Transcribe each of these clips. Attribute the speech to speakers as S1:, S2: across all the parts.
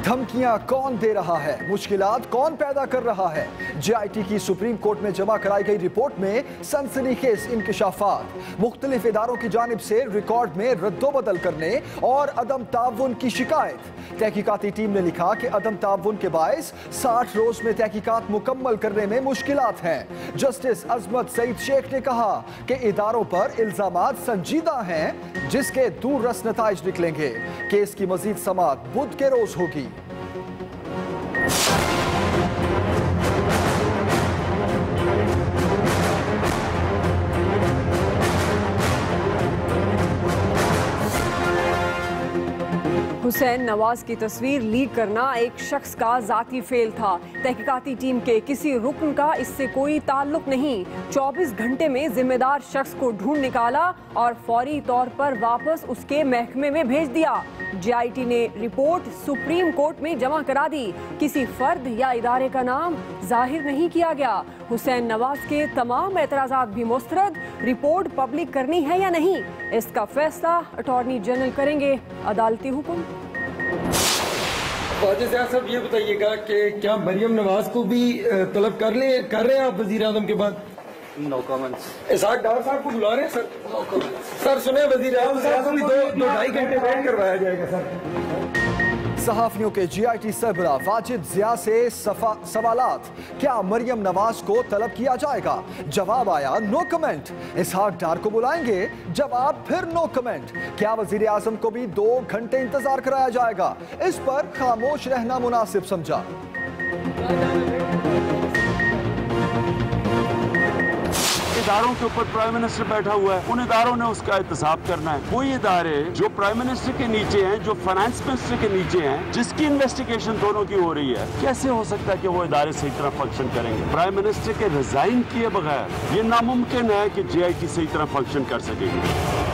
S1: धमकियां कौन दे रहा है, मुश्किलात कौन पैदा कर रहा है। जेआईटी की सुप्रीम कोर्ट में जमा कराई गई रिपोर्ट में सनसनीखेज इंकशाफात। मुख्तलिफ इदारों की जानिब से रिकॉर्ड में रद्दोबदल करने और अदम ताउन की शिकायत। तहकीकाती टीम ने लिखा कि अदम ताउन के बायस 60 रोज में तहकीकात मुकम्मल करने में मुश्किलात हैं। जस्टिस अजमत सईद शेख ने कहा कि इदारों पर इल्जामात संजीदा हैं, जिसके दूररस नताइज निकलेंगे। केस की मजीद समाअत बुध के रोज होगी।
S2: हुसैन नवाज की तस्वीर लीक करना एक शख्स का जाती फेल था। तहकीकाती टीम के किसी रुकन का इससे कोई ताल्लुक नहीं। 24 घंटे में जिम्मेदार शख्स को ढूंढ निकाला और फौरी तौर पर वापस उसके महकमे में भेज दिया। जेआईटी ने रिपोर्ट सुप्रीम कोर्ट में जमा करा दी। किसी फर्द या इदारे का नाम जाहिर नहीं किया गया। हुसैन नवाज के तमाम एतराज़ात भी मुस्तरद। रिपोर्ट पब्लिक करनी है या नहीं, इसका फैसला अटॉर्नी जनरल करेंगे। अदालती हुक्म।
S3: साहब ये बताइएगा कि क्या मरियम नवाज को भी तलब कर रहे हैं आप वजीर आजम के बाद?
S4: No comments.
S3: इसाक डार साहब को बुला रहे हैं सर? No comments. सर सुने, वजीर आजम साहब को भी दो ढाई घंटे वेट करवाया जाएगा सर।
S1: सहाफियों के जीआईटी सरबरा वाजिद जिया से सवालात। क्या मरियम नवाज को तलब किया जाएगा? जवाब आया नो कमेंट। इसहाक डार को बुलाएंगे? जवाब फिर नो कमेंट। क्या वजीर आजम को भी 2 घंटे इंतजार कराया जाएगा? इस पर खामोश रहना मुनासिब समझा।
S5: इदारों के ऊपर प्राइम मिनिस्टर बैठा हुआ है, उन इदारों ने उसका एहतसाब करना है। कोई इदारे जो प्राइम मिनिस्टर के नीचे हैं, जो फाइनेंस मिनिस्टर के नीचे हैं, जिसकी इन्वेस्टिगेशन दोनों की हो रही है, कैसे हो सकता है कि वो इदारे सही तरह फंक्शन करेंगे? प्राइम मिनिस्टर के रिजाइन किए बगैर ये नामुमकिन है कि जेआईटी सही तरह फंक्शन कर सकेगी।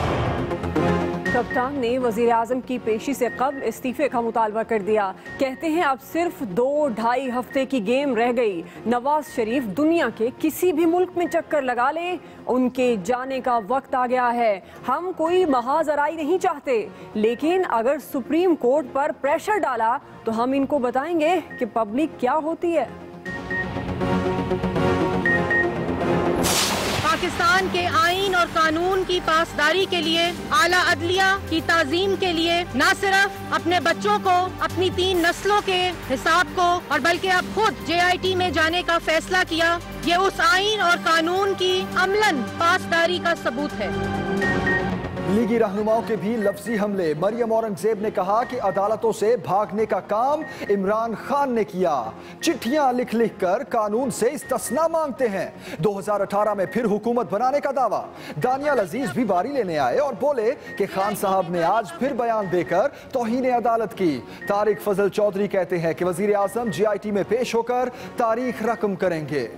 S2: कप्तान ने वजीर आजम की पेशी से कब्ल इस्तीफे का मुतालबा कर दिया। कहते हैं अब सिर्फ 2-2.5 हफ्ते की गेम रह गई। नवाज शरीफ दुनिया के किसी भी मुल्क में चक्कर लगा ले, उनके जाने का वक्त आ गया है। हम कोई महाजराई नहीं चाहते, लेकिन अगर सुप्रीम कोर्ट पर प्रेशर डाला तो हम इनको बताएंगे कि पब्लिक क्या होती है।
S6: पाकिस्तान के आईन और कानून की पासदारी के लिए, आला अदलिया की ताज़ीम के लिए न सिर्फ अपने बच्चों को, अपनी 3 नस्लों के हिसाब को, और बल्कि अब खुद जेआईटी में जाने का फैसला किया, ये उस आईन और कानून की अमलन पासदारी का सबूत है।
S1: लीगी रहनुमाओं के भी लफ्जी हमले। मरियम औरंगजेब ने कहा कि अदालतों से भागने का काम इमरान खान ने किया। चिट्ठियां लिख लिख कर कानून से इस्तिस्ना मांगते हैं। 2018 में फिर हुकूमत बनाने का दावा। दानियाल अजीज भी बारी लेने आए और बोले कि खान साहब ने आज फिर बयान देकर तौहीन अदालत की। तारिक फजल चौधरी कहते हैं कि वजीर आजम जेआईटी में पेश होकर तारीख रकम करेंगे।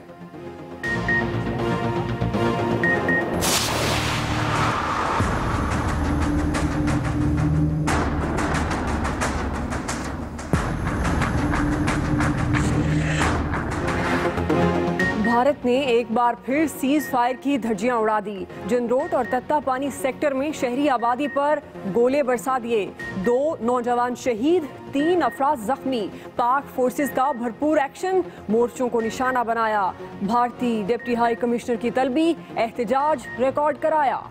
S2: भारत ने एक बार फिर सीज फायर की धज्जियां उड़ा दी। जंदरोट और तत्तापानी सेक्टर में शहरी आबादी पर गोले बरसा दिए। 2 नौजवान शहीद, 3 अफराद जख्मी। पाक फोर्सेस का भरपूर एक्शन, मोर्चों को निशाना बनाया। भारतीय डिप्टी हाई कमिश्नर की तलबी, एहतजाज रिकॉर्ड कराया।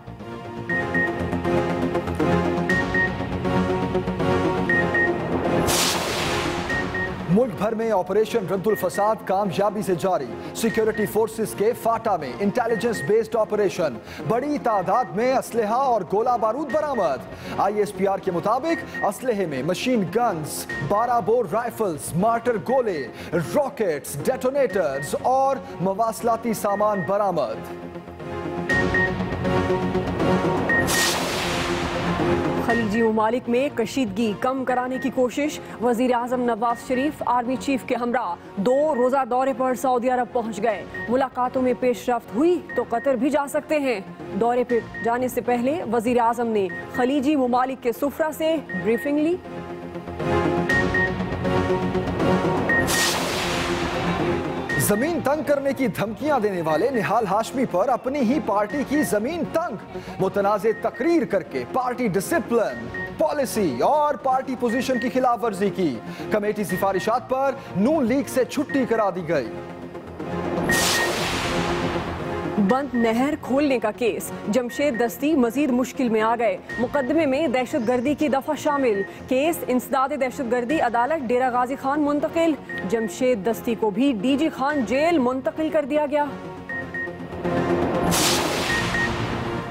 S1: मुल्क भर में ऑपरेशन रद्दुल फसाद कामयाबी से जारी। सिक्योरिटी फोर्सेस के फाटा में इंटेलिजेंस बेस्ड ऑपरेशन। बड़ी तादाद में असलहा और गोला बारूद बरामद। ISPR के मुताबिक असलहे में machine guns, 12 bore rifles, martyr गोले, रॉकेट्स, डेटोनेटर्स और मवासलाती सामान बरामद।
S2: खलीजी ममालिक में कशीदगी कम कराने की कोशिश। वजीर आजम नवाज शरीफ आर्मी चीफ के हमरा 2 रोजा दौरे पर सऊदी अरब पहुंच गए। मुलाकातों में पेशरफ्त हुई तो कतर भी जा सकते हैं। दौरे पर जाने से पहले वजीर आजम ने खलीजी ममालिक के सुफरा से ब्रीफिंग ली।
S1: जमीन तंग करने की धमकियां देने वाले निहाल हाशमी पर अपनी ही पार्टी की जमीन तंग, मुतनाज़े तकरीर करके पार्टी डिसिप्लिन, पॉलिसी और पार्टी पोजीशन की खिलाफ वर्जी की। कमेटी सिफारिशात पर नून लीग से छुट्टी करा दी गई।
S2: बंद नहर खोलने का केस, जमशेद दस्ती मजीद मुश्किल में आ गए। मुकदमे में दहशतगर्दी की दफा शामिल, केस इंसदाद दहशतगर्दी अदालत डेरा गाजी खान मुंतकिल। जमशेद दस्ती को भी डीजी खान जेल मुंतकिल कर दिया गया।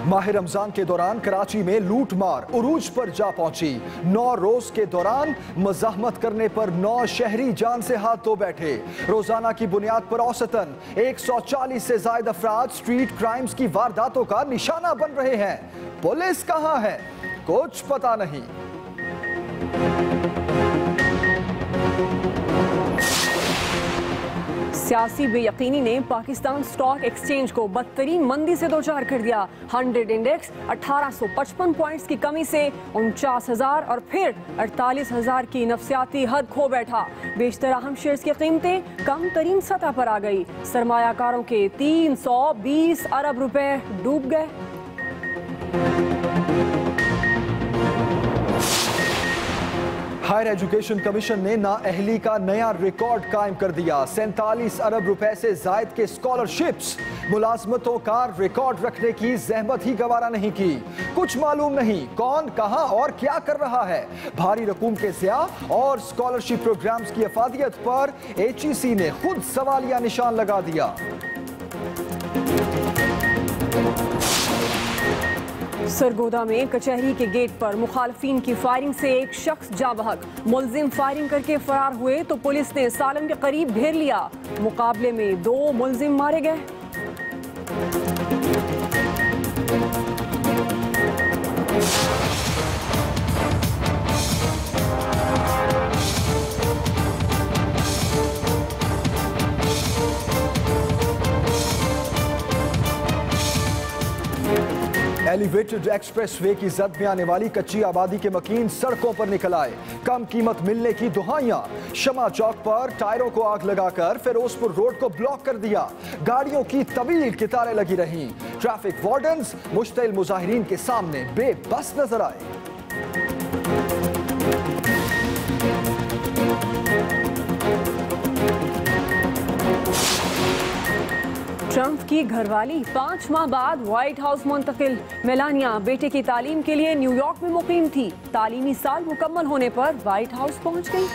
S1: माह रमजान के दौरान कराची में लूटमार उरूज पर जा पहुंची। 9 रोज के दौरान मज़ाहमत करने पर 9 शहरी जान से हाथ धो बैठे। रोजाना की बुनियाद पर औसतन 140 से ज्यादा अफराद स्ट्रीट क्राइम्स की वारदातों का निशाना बन रहे हैं। पुलिस कहां है, कुछ पता नहीं।
S2: सियासी बेयकीनी ने पाकिस्तान स्टॉक एक्सचेंज को बदतरीन मंदी से दो चार कर दिया। 100 इंडेक्स 1855 पॉइंट्स की कमी से 49,000 और फिर 48,000 की नफसियाती हद खो बैठा। बेशतर अहम शेयर्स की कीमतें कम तरीन सतह पर आ गई। सरमायाकारों के 320 अरब रुपए डूब गए।
S1: हायर एजुकेशन कमीशन ने नाअहली का नया रिकॉर्ड कायम कर दिया। 47 अरब रुपए से जायद के स्कॉलरशिप्स, मुलाजमतों का रिकॉर्ड रखने की जहमत ही गवारा नहीं की। कुछ मालूम नहीं कौन, कहां और क्या कर रहा है। भारी रकूम के ज़िया और स्कॉलरशिप प्रोग्राम्स की अफादियत पर HEC ने खुद सवालिया निशान लगा दिया।
S2: सरगोदा में कचहरी के गेट पर मुखालफिन की फायरिंग से एक शख्स जा बहक। मुलजिम फायरिंग करके फरार हुए तो पुलिस ने सालन के करीब घेर लिया। मुकाबले में 2 मुलजिम मारे गए।
S1: एलिवेटेड एक्सप्रेसवे की जद में आने वाली कच्ची आबादी के मकीन सड़कों पर निकल आए। कम कीमत मिलने की दुहाइयां। शमा चौक पर टायरों को आग लगाकर फिरोजपुर रोड को ब्लॉक कर दिया। गाड़ियों की तवील कतारें लगी रहीं। ट्रैफिक वार्डन्स मुश्तिल मुजाहिरीन के सामने बेबस नजर आए।
S2: ट्रंप की घरवाली 5 माह बाद व्हाइट हाउस मुंतकिल। मेलानिया बेटे की तालीम के लिए न्यूयॉर्क में मुकीम थी। तालीमी साल मुकम्मल होने पर व्हाइट हाउस पहुंच गई।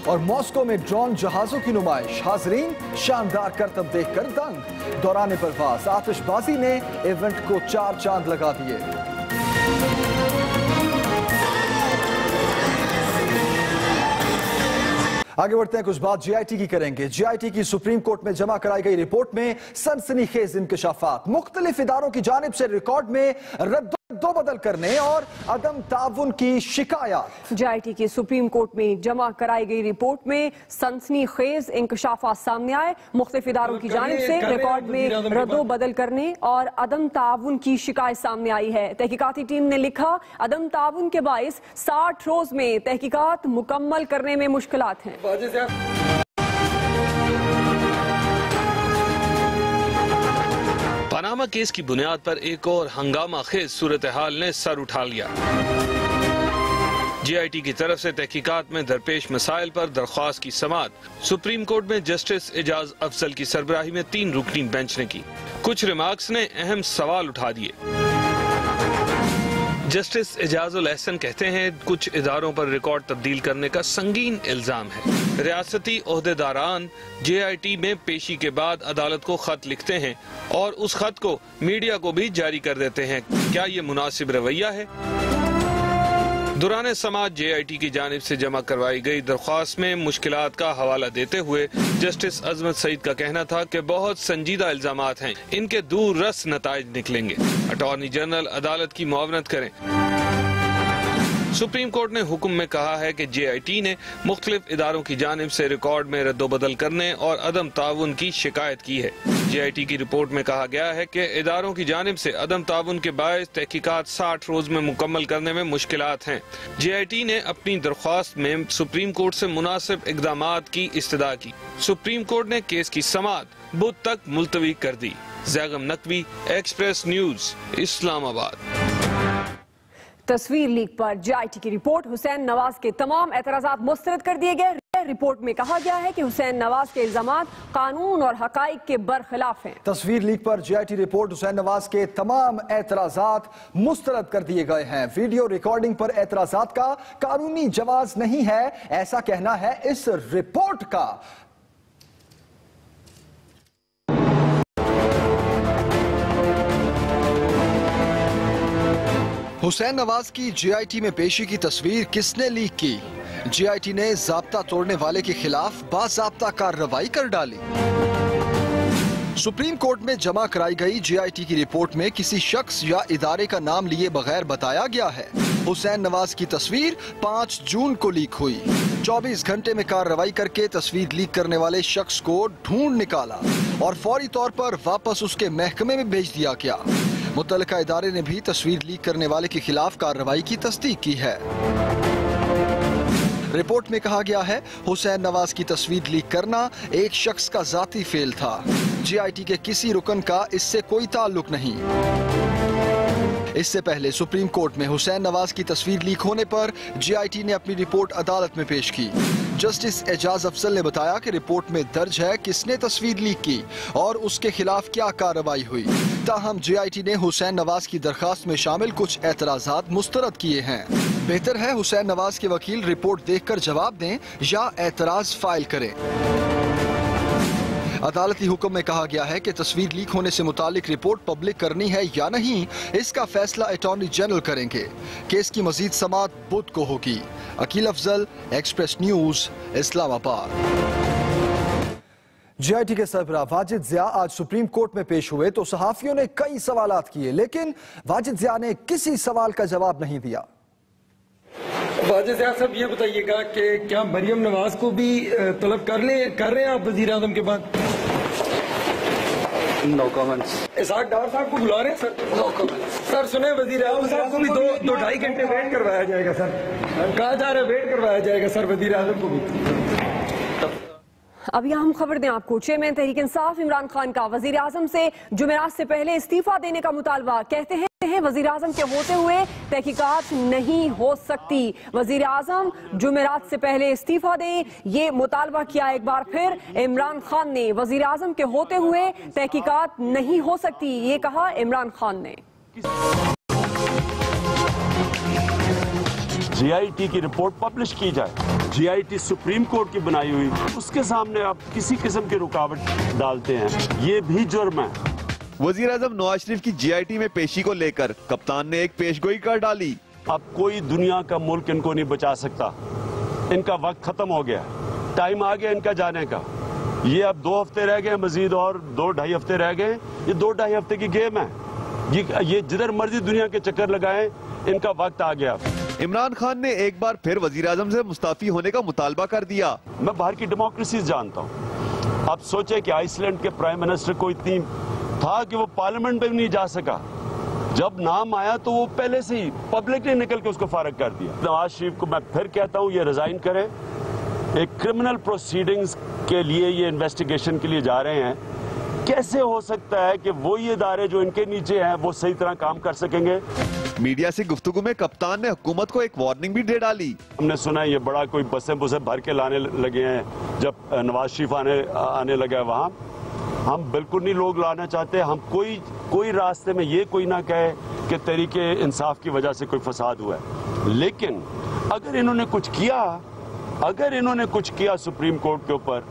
S1: और मॉस्को में ड्रोन जहाजों की नुमाइश। हाजरीन शानदार करतब देखकर दंग। दौरान परवाज आतिशबाजी ने इवेंट को 4 चांद लगा दिए। आगे बढ़ते हैं, कुछ बात JIT की करेंगे। JIT की सुप्रीम कोर्ट में जमा कराई गई रिपोर्ट में सनसनीखेज इंकशाफात। मुख्तलिफ इदारों की जानिब से रिकॉर्ड में रद्दो बदल करने और अदम ताउन की शिकायत।
S2: JIT की सुप्रीम कोर्ट में जमा कराई गई रिपोर्ट में सनसनीखेज इंकशाफात सामने आए। मुख्तलिफ इदारों की जानिब से रिकॉर्ड में रद्दो बदल करने और अदम ताउन की शिकायत सामने आई है। तहकीकाती टीम ने लिखा, अदम ताउन के बाइस 60 रोज में तहकीकात मुकम्मल करने में मुश्किलात हैं।
S4: पनामा केस की बुनियाद पर एक और हंगामा खेज सूरत हाल ने सर उठा लिया। JIT की तरफ से तहकीकात में दरपेश मसाइल पर दरख्वास्त की समाअत सुप्रीम कोर्ट में जस्टिस एजाज अफजल की सरबराही में 3 रुकनी बेंच ने की। कुछ रिमार्क्स ने अहम सवाल उठा दिए। जस्टिस एजाजुल एहसन कहते हैं, कुछ इदारों पर रिकॉर्ड तब्दील करने का संगीन इल्जाम है। रियासती ओहदेदारान JIT में पेशी के बाद अदालत को खत लिखते हैं और उस खत को मीडिया को भी जारी कर देते हैं। क्या ये मुनासिब रवैया है? दौरान समाअत JIT की जानिब से जमा करवाई गई दरख्वास्त में मुश्किलात का हवाला देते हुए जस्टिस अजमत सईद का कहना था कि बहुत संजीदा इल्जामात हैं, इनके दूर रस नताइज निकलेंगे। अटॉर्नी जनरल अदालत की मुआवनत करें। सुप्रीम कोर्ट ने हुक्म में कहा है कि JIT ने मुख्तलिफ इदारों की जानिब से रिकॉर्ड में रद्दोबदल करने और अदम ताउन की शिकायत की है। JIT की रिपोर्ट में कहा गया है कि इदारों की जानिब से अदम ताउन के बायस तहकीकात 60 रोज में मुकम्मल करने में मुश्किलात हैं। JIT ने अपनी दरख्वास्त में सुप्रीम कोर्ट से मुनासिब इक़दामात की इस्तदा की। सुप्रीम कोर्ट ने केस की समाअत बुध तक मुलतवी कर दी। Zaigham Naqvi, express News, Islamabad.
S2: तस्वीर लीक पर JIT की रिपोर्ट, हुसैन नवाज के तमाम एतराज़ात मुस्तरद कर दिए गए। रिपोर्ट में कहा गया है कि हुसैन नवाज के इल्जामात कानून और हकाइक के बरखिलाफ हैं।
S1: तस्वीर लीक पर JIT रिपोर्ट, हुसैन नवाज के तमाम एतराज़ात मुस्तरद कर दिए गए हैं। वीडियो रिकॉर्डिंग पर एतराज़ात का कानूनी जवाज नहीं है, ऐसा कहना है इस रिपोर्ट का। हुसैन नवाज की JIT में पेशी की तस्वीर किसने लीक की? JIT ने ज़ाब्ता तोड़ने वाले के खिलाफ बाज़ाब्ता कार्रवाई कर डाली। सुप्रीम कोर्ट में जमा कराई गई JIT की रिपोर्ट में किसी शख्स या इदारे का नाम लिए बगैर बताया गया है। हुसैन नवाज की तस्वीर 5 जून को लीक हुई। 24 घंटे में कार्रवाई करके तस्वीर लीक करने वाले शख्स को ढूंढ निकाला और फौरी तौर पर वापस उसके महकमे में भेज दिया गया। मुतल्लिका इदारे ने भी तस्वीर लीक करने वाले के खिलाफ कार्रवाई की तस्दीक की है। रिपोर्ट में कहा गया है, हुसैन नवाज की तस्वीर लीक करना एक शख्स का जाती फेल था। JIT के किसी रुकन का इससे कोई ताल्लुक नहीं। इससे पहले सुप्रीम कोर्ट में हुसैन नवाज की तस्वीर लीक होने पर JIT ने अपनी रिपोर्ट अदालत में पेश की। जस्टिस एजाज अफजल ने बताया कि रिपोर्ट में दर्ज है किसने तस्वीर लीक की और उसके खिलाफ क्या कार्रवाई हुई। ताहम JIT ने हुसैन नवाज की दरखास्त में शामिल कुछ एतराज़ात मुस्तरद किए हैं। बेहतर है हुसैन नवाज के वकील रिपोर्ट देखकर जवाब दें या एतराज फाइल करें। अदालती हुक्म में कहा गया है कि तस्वीर लीक होने से मुतालिक रिपोर्ट पब्लिक करनी है या नहीं, इसका फैसला अटॉर्नी जनरल करेंगे। केस की मजीद समाअत बुध को होगी। Aqeel Afzal, Express News, Islamabad. JIT के सरबराह वाजिद ज़िया आज सुप्रीम कोर्ट में पेश हुए तो सहाफियों ने कई सवालात किए, लेकिन वाजिद ज़िया ने किसी सवाल का जवाब नहीं दिया।
S3: वाजिद ज़िया साहब, ये बताइएगा कि क्या मरियम नवाज को भी तलब कर रहे हैं आप वजीर आज़म के बाद?
S7: No comments.
S3: इसाक डार साहब को बुला रहे हैं सर?
S7: No comments.
S3: सर सुने, वजीर आज़म साहब को भी दो ढाई घंटे वेट करवाया जाएगा सर। कहा जा रहा है वेट करवाया जाएगा सर वजीर आज़म को भी।
S2: अब यहाँ हम खबर दें आपको, चेयरमैन तहरीक इंसाफ इमरान खान का वजीर आजम से जुमेरात से पहले इस्तीफा देने का मुतालबा। कहते हैं वजीर आजम के होते हुए तहकीकात नहीं हो सकती। वजीर आजम जुमेरात से पहले इस्तीफा दें, ये मुतालबा किया एक बार फिर इमरान खान ने। वजीर आजम के होते हुए तहकीकात नहीं हो सकती, ये कहा इमरान खान ने।
S5: JIT की रिपोर्ट पब्लिश की जाए। JIT सुप्रीम कोर्ट की बनाई हुई, उसके सामने आप किसी किस्म की रुकावट डालते हैं, ये भी जुर्म है।
S8: वजीर आज़म नवाज शरीफ की JIT में पेशी को लेकर कप्तान ने एक पेशगोई कर डाली।
S5: अब कोई दुनिया का मुल्क इनको नहीं बचा सकता, इनका वक्त खत्म हो गया, टाइम आ गया इनका जाने का। ये अब 2 हफ्ते रह गए, मजीद और 2-2.5 हफ्ते रह गए। ये 2-2.5 हफ्ते की गेम है, ये जिधर मर्जी दुनिया के चक्कर लगाएं, इनका वक्त आ गया।
S8: इमरान खान ने एक बार फिर वजीर आज़म से मुस्ताफी होने का मुतालबा कर दिया।
S5: मैं बाहर की डेमोक्रेसी जानता हूँ। अब सोचे कि आइसलैंड के प्राइम मिनिस्टर को इतनी था कि वो पार्लियामेंट में भी नहीं जा सका, जब नाम आया तो वो पहले से ही पब्लिक ने निकल के उसको फारग कर दिया। नवाज शरीफ को मैं फिर कहता हूँ ये रिजाइन करें। एक क्रिमिनल प्रोसीडिंग्स के लिए ये इन्वेस्टिगेशन के लिए जा रहे हैं। कैसे हो सकता है कि वो ये इदारे जो इनके नीचे हैं वो सही तरह काम कर सकेंगे?
S8: मीडिया से गुफ्तगू में कप्तान ने हुकूमत को एक वार्निंग भी दे डाली।
S5: हमने सुना है ये बड़ा कोई बसें भर के लाने लगे हैं जब नवाज शरीफ आने लगा है वहाँ। हम बिल्कुल नहीं लोग लाना चाहते। हम कोई रास्ते में ये कोई ना कहे कि तहरीके इंसाफ की वजह से कोई फसाद हुआ है, लेकिन अगर इन्होंने कुछ किया सुप्रीम कोर्ट के ऊपर,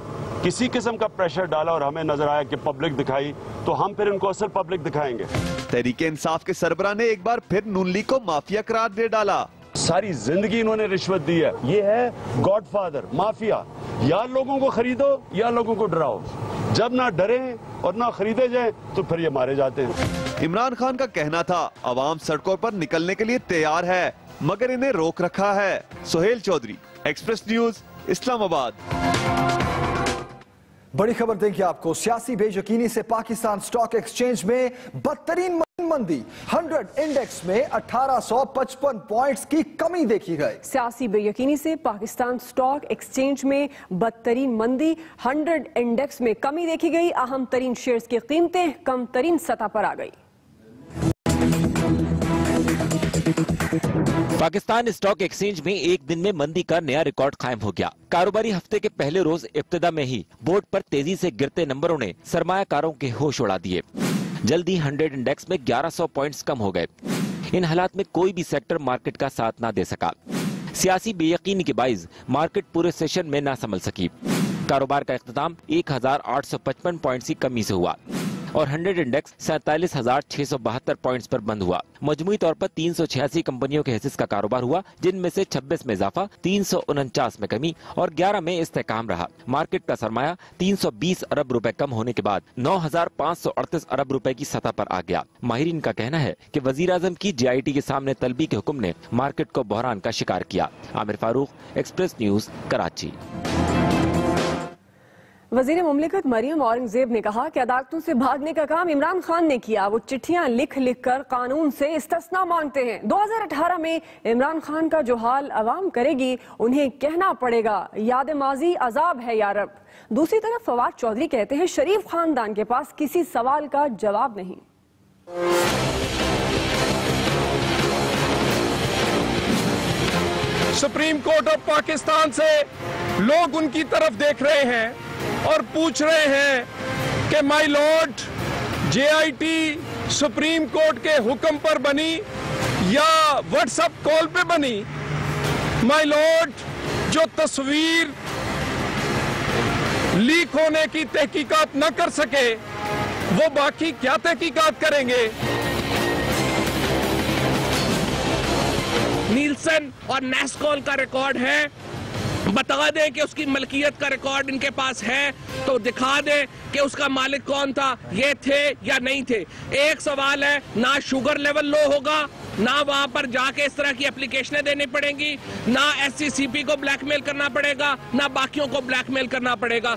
S5: किसी किस्म का प्रेशर डाला और हमें नजर आया कि पब्लिक दिखाई, तो हम फिर इनको असल पब्लिक दिखाएंगे।
S8: तहरीके इंसाफ के सरबराह ने एक बार फिर नून लीग को माफिया करार दे डाला।
S5: सारी जिंदगी इन्होंने रिश्वत दी है। ये है गॉडफादर माफिया। या लोगों को खरीदो या लोगों को डराओ। जब ना डरे और ना खरीदे जाए तो फिर ये मारे जाते हैं।
S8: इमरान खान का कहना था अवाम सड़कों पर निकलने के लिए तैयार है, मगर इन्हें रोक रखा है। Sohail Chaudhry, Express News, Islamabad.
S1: बड़ी खबर देंगे आपको। सियासी बेयकीनी से पाकिस्तान स्टॉक एक्सचेंज में बदतरीन मंदी, 100 इंडेक्स में 1855 पॉइंट्स की कमी देखी गई।
S2: सियासी बेयकीनी से पाकिस्तान स्टॉक एक्सचेंज में बदतरीन मंदी, 100 इंडेक्स में कमी देखी गई। अहम तरीन शेयर्स की कीमतें कम तरीन सतह पर आ गई।
S7: पाकिस्तान स्टॉक एक्सचेंज में एक दिन में मंदी का नया रिकॉर्ड कायम हो गया। कारोबारी हफ्ते के पहले रोज इब्तिदा में ही बोर्ड पर तेजी से गिरते नंबरों ने सरमायाकारों के होश उड़ा दिए। जल्दी 100 इंडेक्स में 1100 पॉइंट्स कम हो गए। इन हालात में कोई भी सेक्टर मार्केट का साथ ना दे सका। सियासी बेयकीनी के बाइस मार्केट पूरे सेशन में ना संभल सकी। कारोबार का इख्तिताम 1855 पॉइंट्स की कमी से हुआ और 100 इंडेक्स 47,672 पॉइंट्स पर बंद हुआ। मजमूई तौर पर 386 कंपनियों के हिस्से का कारोबार हुआ, जिनमें से 26 में इजाफा, 349 में कमी और 11 में इस्तेहकाम रहा। मार्केट का सरमाया 320 अरब रुपए कम होने के बाद 9,538 अरब रुपए की सतह पर आ गया। माहिरीन का कहना है कि वजीर आजम की JIT के सामने तलबी के हुक्म ने मार्केट को बहरान का शिकार किया। Aamir Farooq, express news, Karachi.
S2: वजीर मुमलिकत मरियम औरंगजेब ने कहा कि अदालतों से भागने का काम इमरान खान ने किया। वो चिट्ठियां लिख लिख कर कानून से इस्तिस्ना मांगते हैं। 2018 में इमरान खान का जो हाल अवाम करेगी, उन्हें कहना पड़ेगा याद माजी अजाब है या रब। दूसरी तरफ फवाद चौधरी कहते हैं शरीफ खानदान के पास किसी सवाल का जवाब नहीं।
S3: सुप्रीम कोर्ट ऑफ पाकिस्तान से लोग उनकी तरफ देख रहे हैं और पूछ रहे हैं कि my Lord, JIT supreme court के हुक्म पर बनी या व्हाट्सएप कॉल पे बनी? माय लॉर्ड, जो तस्वीर लीक होने की तहकीकात न कर सके, वो बाकी क्या तहकीकात करेंगे?
S9: नीलसन और नेस्कॉल का रिकॉर्ड है, बता दें कि उसकी मलकियत का रिकॉर्ड इनके पास है तो दिखा दें कि उसका मालिक कौन था, ये थे या नहीं थे। एक सवाल है, ना शुगर लेवल लो होगा, ना वहां पर जाके इस तरह की एप्लीकेशनें देनी पड़ेंगी, ना SCCP को ब्लैकमेल करना पड़ेगा, ना बाकियों को ब्लैकमेल करना पड़ेगा।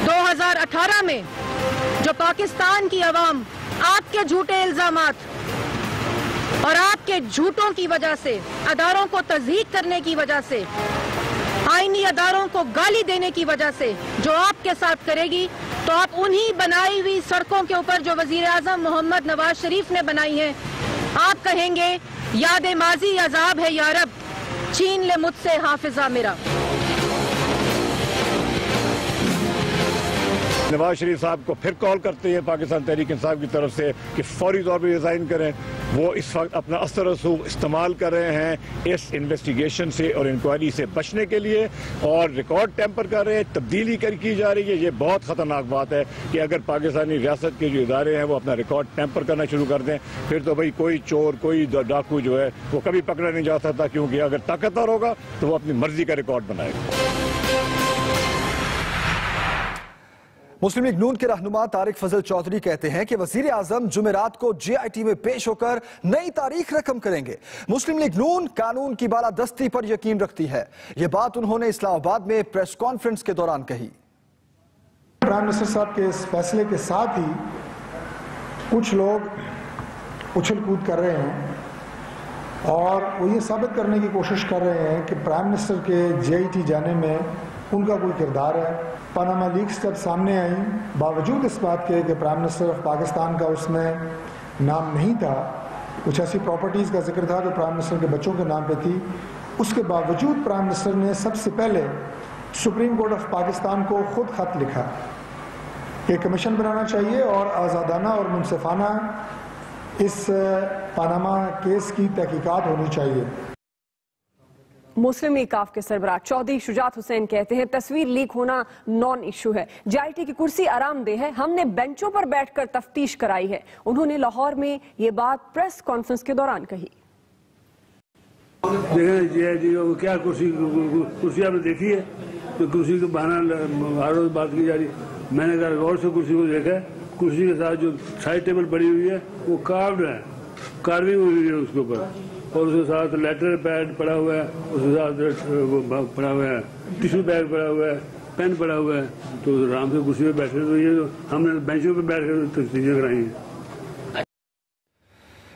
S6: 2018 में जो पाकिस्तान की अवाम आपके झूठे इल्जामात और आपके झूठों की वजह से, अदारों को तज़हीक करने की वजह से, आईनी अदारों को गाली देने की वजह से जो आपके साथ करेगी, तो आप उन्हीं बनाई हुई सड़कों के ऊपर जो वजीर आजम मोहम्मद नवाज शरीफ ने बनाई हैं, आप कहेंगे याद माजी अजाब है या रब, छीन ले मुझसे हाफिजा मेरा।
S10: नवाज शरीफ साहब को फिर कॉल करते हैं पाकिस्तान तहरीक इंसाफ की तरफ से कि फौरी तौर पर रिजाइन करें। वो इस वक्त अपना असर रसूख इस्तेमाल कर रहे हैं इस इन्वेस्टिगेशन से और इंक्वायरी से बचने के लिए, और रिकॉर्ड टेम्पर कर रहे हैं, तब्दीली की जा रही है। ये बहुत खतरनाक बात है कि अगर पाकिस्तानी रियासत के जो इदारे हैं वो अपना रिकॉर्ड टेम्पर करना शुरू कर दें, फिर तो भाई कोई चोर, कोई डाकू जो है वो कभी पकड़ा नहीं जा सकता, क्योंकि अगर ताकतवर होगा तो वो अपनी मर्जी का रिकॉर्ड बनाएगा।
S1: मुस्लिम लीग नून के रहनुमा तारिक फजल चौधरी कहते हैं कि वजीर आजम जुमेरात को JIT में पेश होकर नई तारीख रकम करेंगे। मुस्लिम लीग नून कानून की बालादस्ती पर यकीन रखती है। यह बात उन्होंने इस्लामाबाद में प्रेस कॉन्फ्रेंस के दौरान कही।
S11: प्राइम मिनिस्टर साहब के इस फैसले के साथ ही कुछ लोग उछल कूद कर रहे हैं और वो ये साबित करने की कोशिश कर रहे हैं कि प्राइम मिनिस्टर के JIT जाने में उनका कोई किरदार है। पनामा लीक्स जब सामने आई, बावजूद इस बात के कि प्राइम मिनिस्टर ऑफ पाकिस्तान का उसमें नाम नहीं था, कुछ ऐसी प्रॉपर्टीज़ का जिक्र था जो प्राइम मिनिस्टर के बच्चों के नाम पे थी, उसके बावजूद प्राइम मिनिस्टर ने सबसे पहले सुप्रीम कोर्ट ऑफ पाकिस्तान को खुद खत लिखा कि कमीशन बनाना चाहिए और आज़ादाना और मुनसिफाना इस पनामा केस की तहकीकात होनी चाहिए।
S2: मुस्लिम लीग काफ के सरबराह चौधरी शुजात हुसैन कहते हैं तस्वीर लीक होना नॉन इशू है। JIT की कुर्सी आरामदेह है, हमने बेंचों पर बैठकर तफ्तीश कराई है। उन्होंने लाहौर में ये बात प्रेस कॉन्फ्रेंस के दौरान कही।
S12: JIT को क्या कुर्सी आपने देखी है? तो कुर्सी को बहाना हर रोज बात की जा रही। मैंने कहा गौर से कुर्सी को देखा है, कुर्सी के साथ जो साइड टेबल पड़ी हुई है वो कार्व्ड है, कार्विंग हुई है उसके ऊपर, और उसके साथ लेटर पैड पड़ा हुआ है, उसके साथ वो पड़ा हुआ है, टिश्यू बैग पड़ा हुआ है, पेन पड़ा हुआ है। तो आराम से कुर्सी पे बैठे, तो ये हमने बेंचों पे बैठ कर तस्वीरें कराई हैं।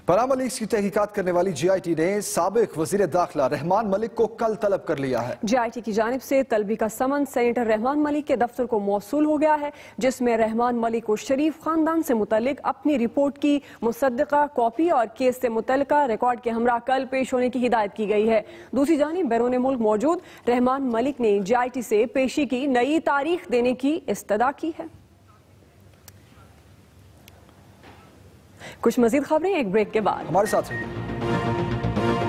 S1: पनामा लीक्स की तहकीकात करने वाली जीआईटी ने साबिक वजीर दाखिला रहमान मलिक को कल तलब कर लिया है। जीआईटी की जानिब से तलबी का समन सेनेटर रहमान मलिक के दफ्तर को मौसूल हो गया है, जिसमें रहमान मलिक को शरीफ खानदान से मुतल्लिक अपनी रिपोर्ट की मुसद्दका कॉपी और केस से मुतल्लिका रिकॉर्ड के हमरा कल पेश होने की हिदायत की गई है। दूसरी जानिब बैरून मुल्क मौजूद रहमान मलिक ने जीआईटी से पेशी की नई तारीख देने की इस्तदा की है। कुछ मजीद खबरें एक ब्रेक के बाद, हमारे साथ रहिए।